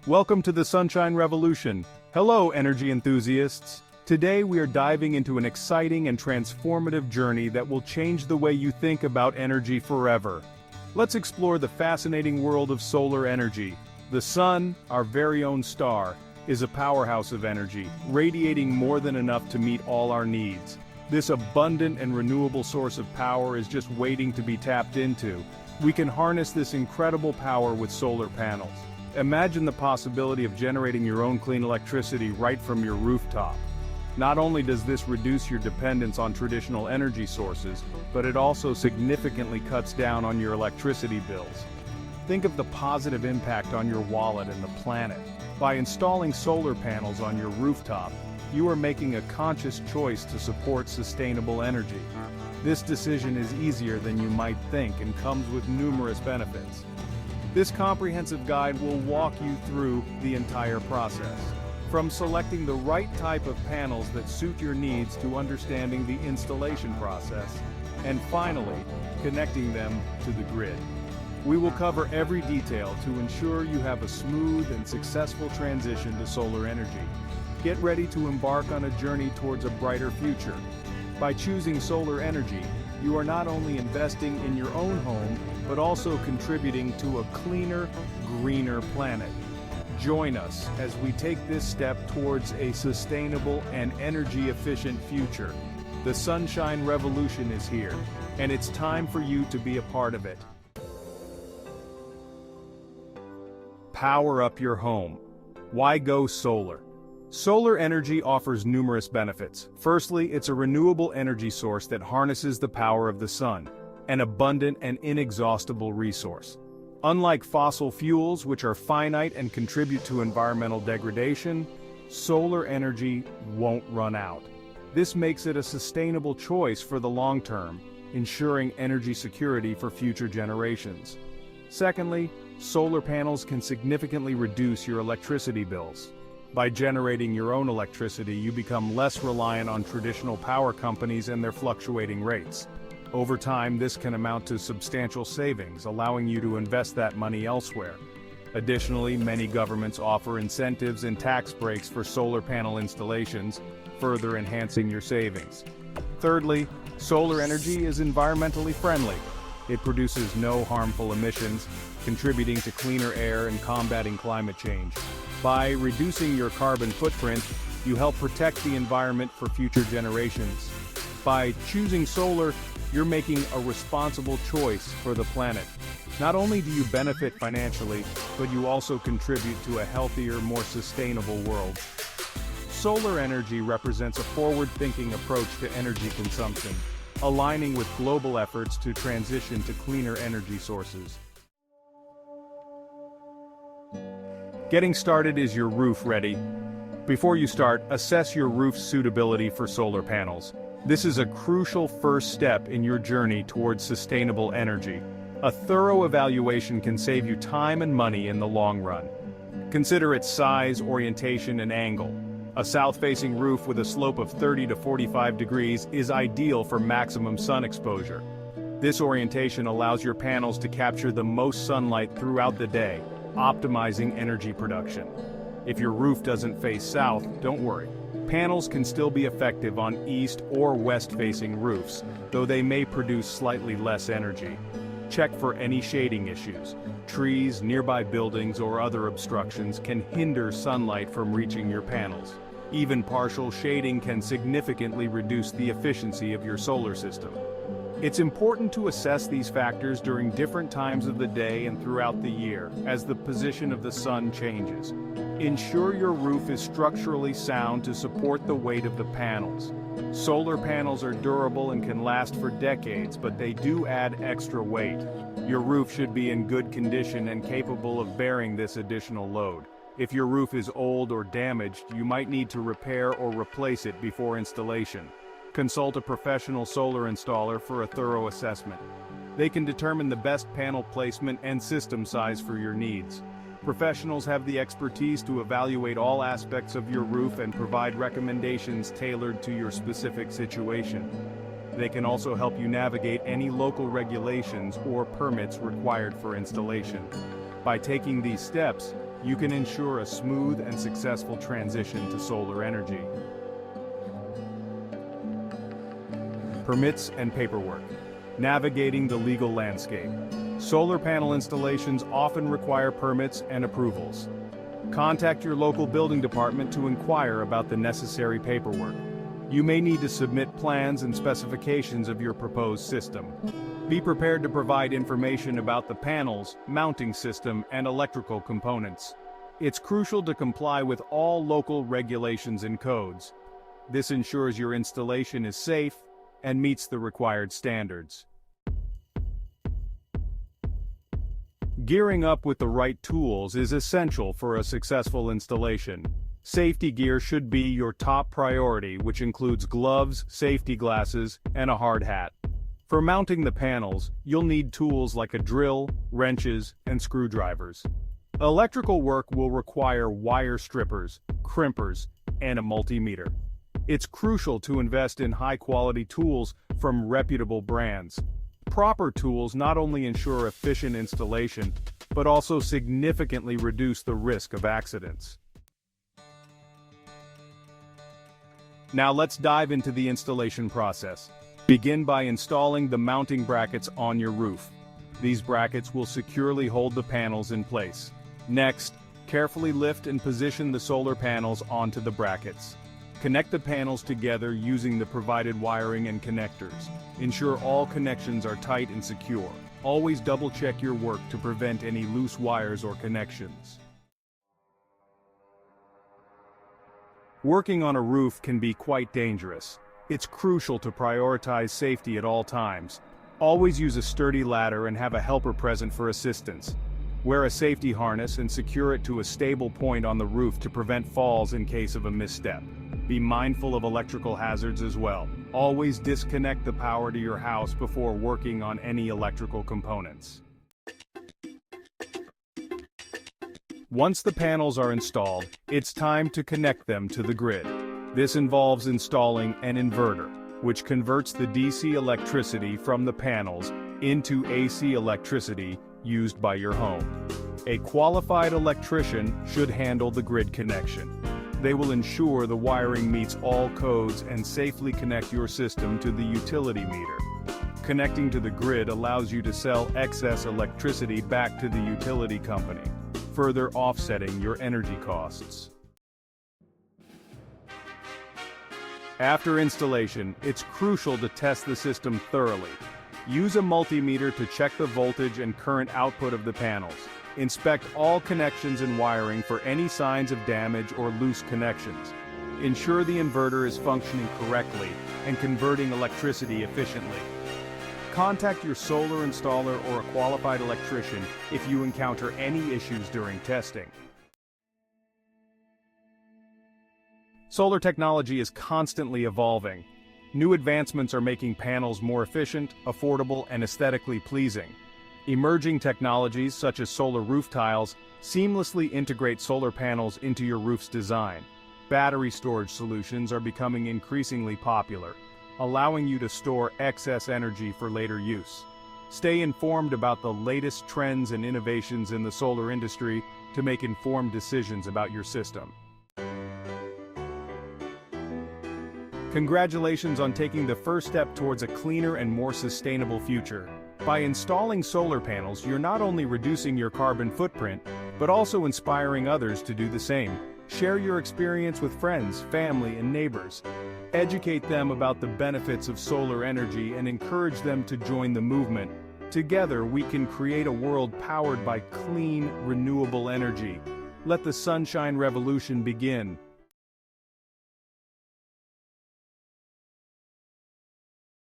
Welcome to the Sunshine Revolution. Hello, energy enthusiasts. Today we are diving into an exciting and transformative journey that will change the way you think about energy forever. Let's explore the fascinating world of solar energy. The sun, our very own star, is a powerhouse of energy, radiating more than enough to meet all our needs. This abundant and renewable source of power is just waiting to be tapped into. We can harness this incredible power with solar panels. Imagine the possibility of generating your own clean electricity right from your rooftop. Not only does this reduce your dependence on traditional energy sources, but it also significantly cuts down on your electricity bills. Think of the positive impact on your wallet and the planet. By installing solar panels on your rooftop, you are making a conscious choice to support sustainable energy. This decision is easier than you might think and comes with numerous benefits. This comprehensive guide will walk you through the entire process, from selecting the right type of panels that suit your needs to understanding the installation process, and finally, connecting them to the grid. We will cover every detail to ensure you have a smooth and successful transition to solar energy. Get ready to embark on a journey towards a brighter future. By choosing solar energy, you are not only investing in your own home, but also contributing to a cleaner, greener planet. Join us as we take this step towards a sustainable and energy-efficient future. The Sunshine Revolution is here, and it's time for you to be a part of it. Power up your home. Why go solar? Solar energy offers numerous benefits. Firstly, it's a renewable energy source that harnesses the power of the sun, an abundant and inexhaustible resource. Unlike fossil fuels, which are finite and contribute to environmental degradation, solar energy won't run out. This makes it a sustainable choice for the long term, ensuring energy security for future generations. Secondly, solar panels can significantly reduce your electricity bills. By generating your own electricity, you become less reliant on traditional power companies and their fluctuating rates. Over time, this can amount to substantial savings, allowing you to invest that money elsewhere. Additionally, many governments offer incentives and tax breaks for solar panel installations, further enhancing your savings. Thirdly, solar energy is environmentally friendly. It produces no harmful emissions, contributing to cleaner air and combating climate change. By reducing your carbon footprint, you help protect the environment for future generations. By choosing solar, you're making a responsible choice for the planet. Not only do you benefit financially, but you also contribute to a healthier, more sustainable world. Solar energy represents a forward-thinking approach to energy consumption, aligning with global efforts to transition to cleaner energy sources. Getting started. Is your roof ready? Before you start, assess your roof's suitability for solar panels. This is a crucial first step in your journey towards sustainable energy. A thorough evaluation can save you time and money in the long run. Consider its size, orientation, and angle. A south-facing roof with a slope of 30 to 45 degrees is ideal for maximum sun exposure. This orientation allows your panels to capture the most sunlight throughout the day, optimizing energy production. If your roof doesn't face south, don't worry. Panels can still be effective on east or west-facing roofs, though they may produce slightly less energy. Check for any shading issues. Trees, nearby buildings, or other obstructions can hinder sunlight from reaching your panels. Even partial shading can significantly reduce the efficiency of your solar system. It's important to assess these factors during different times of the day and throughout the year, as the position of the sun changes. Ensure your roof is structurally sound to support the weight of the panels. Solar panels are durable and can last for decades, but they do add extra weight. Your roof should be in good condition and capable of bearing this additional load. If your roof is old or damaged, you might need to repair or replace it before installation. Consult a professional solar installer for a thorough assessment. They can determine the best panel placement and system size for your needs. Professionals have the expertise to evaluate all aspects of your roof and provide recommendations tailored to your specific situation. They can also help you navigate any local regulations or permits required for installation. By taking these steps, you can ensure a smooth and successful transition to solar energy. Permits and paperwork. Navigating the legal landscape. Solar panel installations often require permits and approvals. Contact your local building department to inquire about the necessary paperwork. You may need to submit plans and specifications of your proposed system. Be prepared to provide information about the panels, mounting system, and electrical components. It's crucial to comply with all local regulations and codes. This ensures your installation is safe and meets the required standards. Gearing up with the right tools is essential for a successful installation. Safety gear should be your top priority, which includes gloves, safety glasses, and a hard hat. For mounting the panels, you'll need tools like a drill, wrenches, and screwdrivers. Electrical work will require wire strippers, crimpers, and a multimeter. It's crucial to invest in high-quality tools from reputable brands. Proper tools not only ensure efficient installation, but also significantly reduce the risk of accidents. Now let's dive into the installation process. Begin by installing the mounting brackets on your roof. These brackets will securely hold the panels in place. Next, carefully lift and position the solar panels onto the brackets. Connect the panels together using the provided wiring and connectors. Ensure all connections are tight and secure. Always double-check your work to prevent any loose wires or connections. Working on a roof can be quite dangerous. It's crucial to prioritize safety at all times. Always use a sturdy ladder and have a helper present for assistance. Wear a safety harness and secure it to a stable point on the roof to prevent falls in case of a misstep. Be mindful of electrical hazards as well. Always disconnect the power to your house before working on any electrical components. Once the panels are installed, it's time to connect them to the grid. This involves installing an inverter, which converts the DC electricity from the panels into AC electricity used by your home. A qualified electrician should handle the grid connection. They will ensure the wiring meets all codes and safely connect your system to the utility meter. Connecting to the grid allows you to sell excess electricity back to the utility company, further offsetting your energy costs. After installation, it's crucial to test the system thoroughly. Use a multimeter to check the voltage and current output of the panels. Inspect all connections and wiring for any signs of damage or loose connections. Ensure the inverter is functioning correctly and converting electricity efficiently. Contact your solar installer or a qualified electrician if you encounter any issues during testing. Solar technology is constantly evolving. New advancements are making panels more efficient, affordable, and aesthetically pleasing. Emerging technologies such as solar roof tiles seamlessly integrate solar panels into your roof's design. Battery storage solutions are becoming increasingly popular, allowing you to store excess energy for later use. Stay informed about the latest trends and innovations in the solar industry to make informed decisions about your system. Congratulations on taking the first step towards a cleaner and more sustainable future. By installing solar panels, you're not only reducing your carbon footprint, but also inspiring others to do the same. Share your experience with friends, family, and neighbors. Educate them about the benefits of solar energy and encourage them to join the movement. Together, we can create a world powered by clean, renewable energy. Let the sunshine revolution begin.